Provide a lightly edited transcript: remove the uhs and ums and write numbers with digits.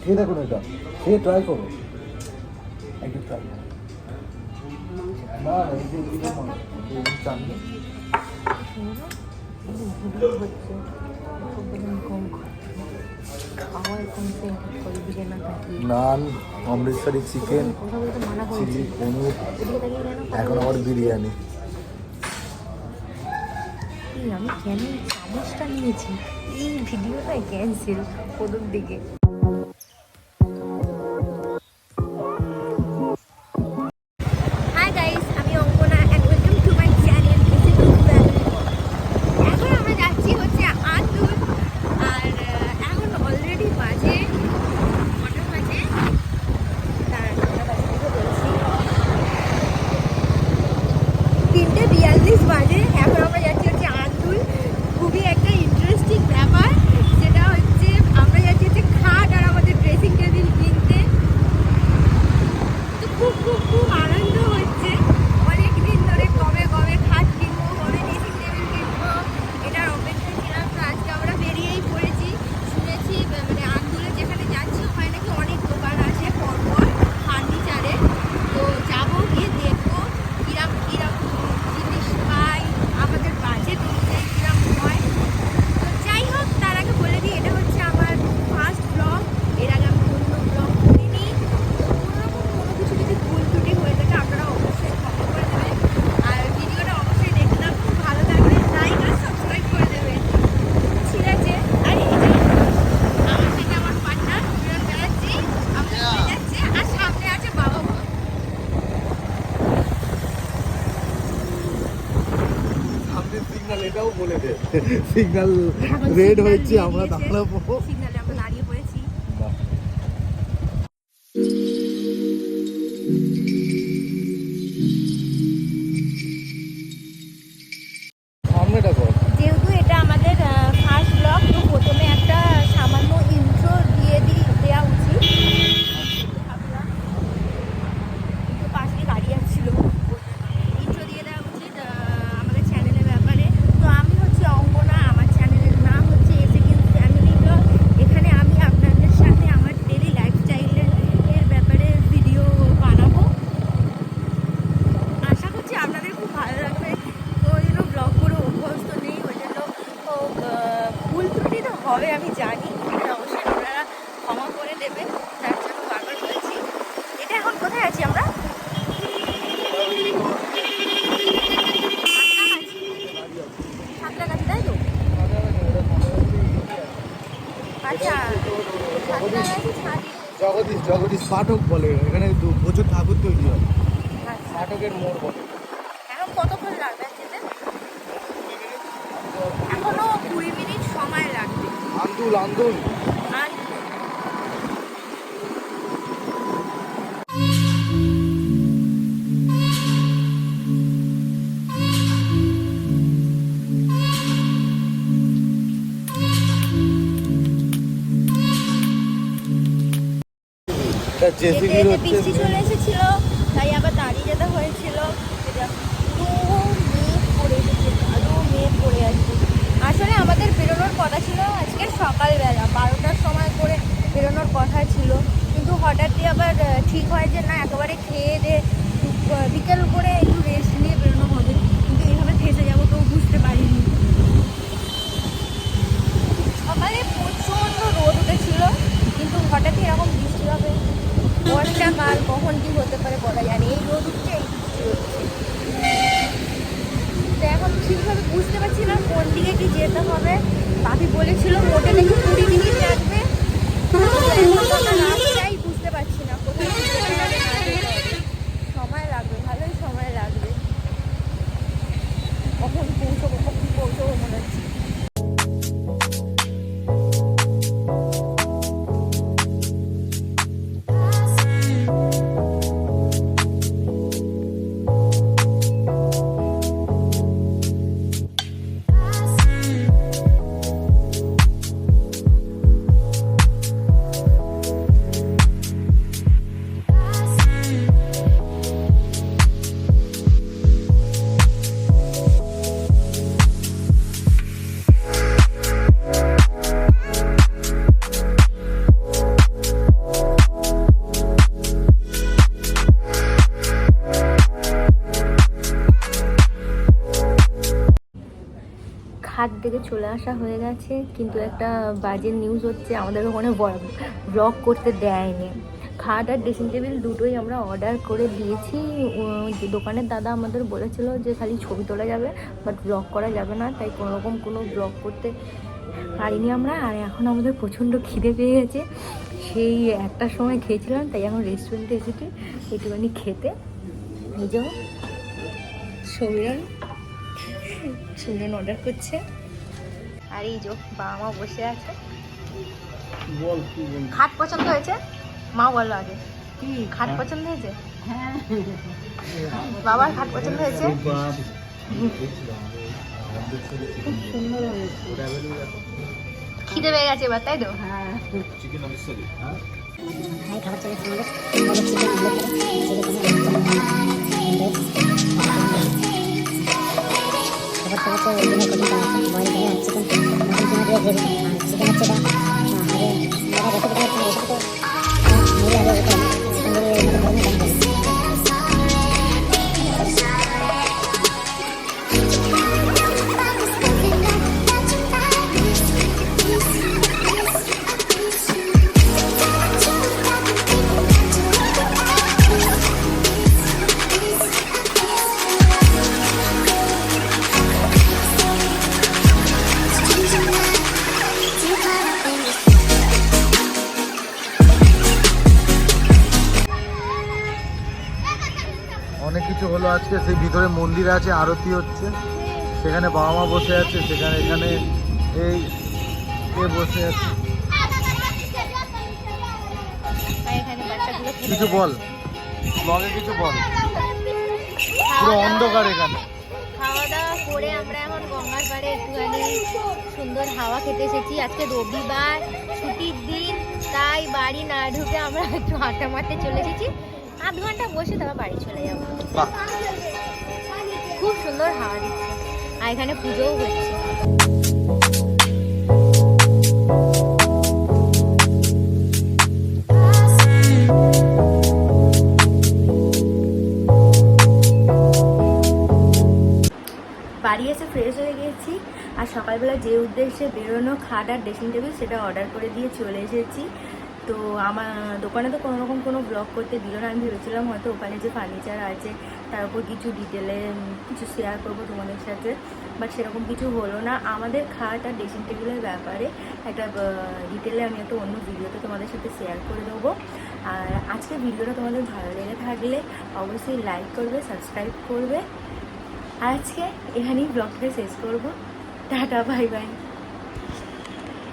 খেয়ে দেখো না, এটা খেয়ে ট্রাই করো, একটু ট্রাই করো। না এই যে চাটনি নান, অমৃতসরি চিকেন, চিলি পনির, এখন আবার বিরিয়ানি। আমি কেন চামচটা নিয়েছি, এই ভিডিওটা ক্যান্সেল প্রথম দিকে। হাই গাইস, আমি Ankana and welcome to my channel. এখন আমরা যাচ্ছি হচ্ছে আতুর, আর এখন অলরেডি বাজে কটা বাজে, তার বলছি 3:42 বাজে। এখন আমরা যাচ্ছি হচ্ছে আতুর। খুবই একটা ইন্টারেস্টিং ব্যাপার, যেটা হচ্ছে আমরা যাচ্ছি হচ্ছে খাট আর আমাদের ড্রেসিং টেবিল কিনতে। তো খুব খুব খুব আনন্দ হচ্ছে, অনেক দিন ধরে কবে কবে খাট কিনবো, কবে ড্রেসিং টেবিল কিনবো, এটার অপেক্ষায় ছিলাম। তো আজকে আমরা বেরিয়েই পড়েছি। শুনেছি মানে আন্দুলে যেখানে যাচ্ছি ওখানে নাকি অনেক দোকান আছে পরপর ফার্নিচারে। তো যাবো, গিয়ে দেখবো কিরম কিরম জিনিস পাই, আমাদের বাজেট অনুযায়ী কিরম হয়। তো যাই হোক, তার আগে বলে দিই এটা হচ্ছে আমার ফার্স্ট ব্লগ। এর আগে আমি কোনো ব্লগ করিনি। কোনোরকম কোনো কিছু যদি ভুল ত্রুটি হয়ে থাকে আপনারা অবশ্যই ক্ষমা করে দেবেন, আর ভিডিওটা অবশ্যই দেখলাম খুব ভালো লাগলে লাইক আর সাবস্ক্রাইব করে দেবেন, ঠিক আছে? আর এই যে আমার থেকে আমার পার্টনার বিরন ব্যানার্জি আমাদের নিয়ে যাচ্ছে, আর সামনে আছে বাবা মা। সামনে সিগন্যাল, এটাও বলে দে সিগন্যাল রেড হয়েছে, আমরা দাঁড়াবো। সিগন্যালে আমরা দাঁড়িয়ে পড়েছি। সামনেটা কর। যেহেতু এটা আমাদের ফার্স্ট ব্লগ, তো প্রথমে একটা সামান্য ইন্ট্রো দিয়ে দেওয়া উচিত। ভাবলাম একটু পাশে গাড়ি আসছিল, ইন্ট্রো দিয়ে দেওয়া উচিত আমাদের চ্যানেলের ব্যাপারে। তো আমি হচ্ছে অঙ্কনা, আমার চ্যানেলের নাম হচ্ছে এসেকিন্স ফ্যামিলি ব্লগ। এখানে আমি আপনাদের সাথে আমার ডেলি লাইফস্টাইলের ব্যাপারে ভিডিও বানাবো। আশা করছি আপনাদের খুব ভালো লাগবে। তো ওই জন্য ব্লগ করে অভ্যস্ত নেই, ওই জন্য ভুল ত্রুটি তো হবে আমি জানি, এটা অবশ্যই আপনারা ক্ষমা করে দেবেন, তার জন্য বারবার বলছি। এটা এখন কোথায় আছি আমরা? সাঁতরাগাছি, তাই তো? আচ্ছা, সাঁতরাগাছি ছাড়ি। জগদীশ পাঠক বলে, এখানে প্রচুর ঠাকুর তৈরি হয়, আচ্ছা, পাঠকের মোড় বলে। এখন কতক্ষণ লাগবে যেতে? এখনো 20 মিনিট সময় লাগবে। আন্দুল আন্দুল আর জেসিবি যেতে হচ্ছে। বৃষ্টি চলে এসেছিল, তাই আবার দাঁড়িয়ে যেতে হয়েছিল। পুরো মেঘ পড়ে এসেছে, আরও মেঘ পড়ে আছে। আসলে আমাদের বেরোনোর কথা ছিল আজকে সকালবেলা 12টার সময় করে বেরোনোর কথা ছিল, কিন্তু হঠাৎই আবার ঠিক হয় যে না একেবারে খেয়ে দিয়ে বিকেল করে একটু রেস্ট নিয়ে বেরোনো হবে, কিন্তু এইভাবে ফেসে যাবো তো বুঝতে পারিনি। সকালে প্রচণ্ড রোদ উঠেছিল, কিন্তু হঠাৎই এরকম বৃষ্টি হবে, বর্ষাকাল কখন কি হতে পারে বলা যায় না। এই রোদ উঠছে, এই বৃষ্টি হচ্ছে। তো এখন ঠিকভাবে বুঝতে পারছি না কোন দিকে কি যেতে হবে। পাখি বলেছিল মোটে নাকি 20 মিনিট লাগবে, রাস্তায় বুঝতে পারছি না কোথায় কি যেতে হবে না যেতে হবে। সময় লাগবে, ভালোই সময় লাগবে। কখন পৌঁছবো মনে হচ্ছে। থেকে চলে আসা হয়ে গেছে, কিন্তু একটা বাজে নিউজ হচ্ছে, আমাদের ওখানে ব্লগ করতে দেয়নি। খাট আর ড্রেসিং টেবিল দুটোই আমরা অর্ডার করে দিয়েছি। যে দোকানের দাদা আমাদের বলেছিল যে খালি ছবি তোলা যাবে, বাট ব্লগ করা যাবে না, তাই কোনোরকম কোনো ব্লগ করতে পারিনি আমরা। আর এখন আমাদের প্রচণ্ড খিদে পেয়ে গেছে, সেই একটার সময় খেয়েছিলাম, তাই এখন রেস্টুরেন্টে এসেছি একটুখানি খেতে। এই যে সুমিরন অর্ডার করছে, আর এই যে বাবা মা বসে আছে। বল কি বল। খাট পছন্দ হয়েছে? মা বলো আগে, কি খাট পছন্দ হয়েছে? হ্যাঁ, বাবার খাট পছন্দ হয়েছে? সুন্দর হয়েছে। খিদে পেয়ে গেছে এবার, তাই তো? হ্যাঁ, খাবার চলে এসেছে আমাদের। খাবার তো ডিনার করতে বয়েল করে আর চিকেন মটন দিয়ে গ্রেভি আর চিকেন হচ্ছে এটা আগে রেসিপিটা মিলে আগে এটা চিকেন দিয়ে মটন করে। অনেক কিছু হলো আজকে। সেই ভিতরে মন্দির আছে, আরতি হচ্ছে, সেখানে বাবা মা বসে আছে, সেখানে এখানে এই এ বসে আছে। কিছু বল, ব্লগে কিছু বল। পুরো অন্ধকার এখানে। খাওয়া দাওয়া করে আমরা এখন গঙ্গার পাড়ে একটুখানি সুন্দর হাওয়া খেতে এসেছি। আজকে রবিবার, ছুটির দিন, তাই বাড়ি না ঢুকে আমরা একটু হাঁটা মারতে চলে এসেছি। আধ ঘন্টা বসে তারপর বাড়ি চলে যাবো। বাহ, খুব সুন্দর হাওয়া দিচ্ছে, আর এখানে পুজোও হচ্ছে। বাড়ি এসে ফ্রেশ হয়ে গেছি, আর সকালবেলা যে উদ্দেশ্যে বেরোনো খাট আর ড্রেসিং টেবিল সেটা অর্ডার করে দিয়ে চলে এসেছি। তো আমার দোকানে তো কোনোরকম কোনো ব্লগ করতে দিল না। আমি ভেবেছিলাম হয়তো ওখানে যে ফার্নিচার আছে তার উপর কিছু ডিটেলে কিছু শেয়ার করবো তোমাদের সাথে, বাট সেরকম কিছু হলো না। আমাদের খাট আর ড্রেসিং টেবিলের ব্যাপারে একটা ডিটেলে আমি একটা অন্য ভিডিওতে তোমাদের সাথে শেয়ার করে দেবো। আর আজকে ভিডিওটা তোমাদের ভালো লেগে থাকলে অবশ্যই লাইক করবে, সাবস্ক্রাইব করবে। আজকে এখানেই ব্লগটা শেষ করবো। Tata, bye bye.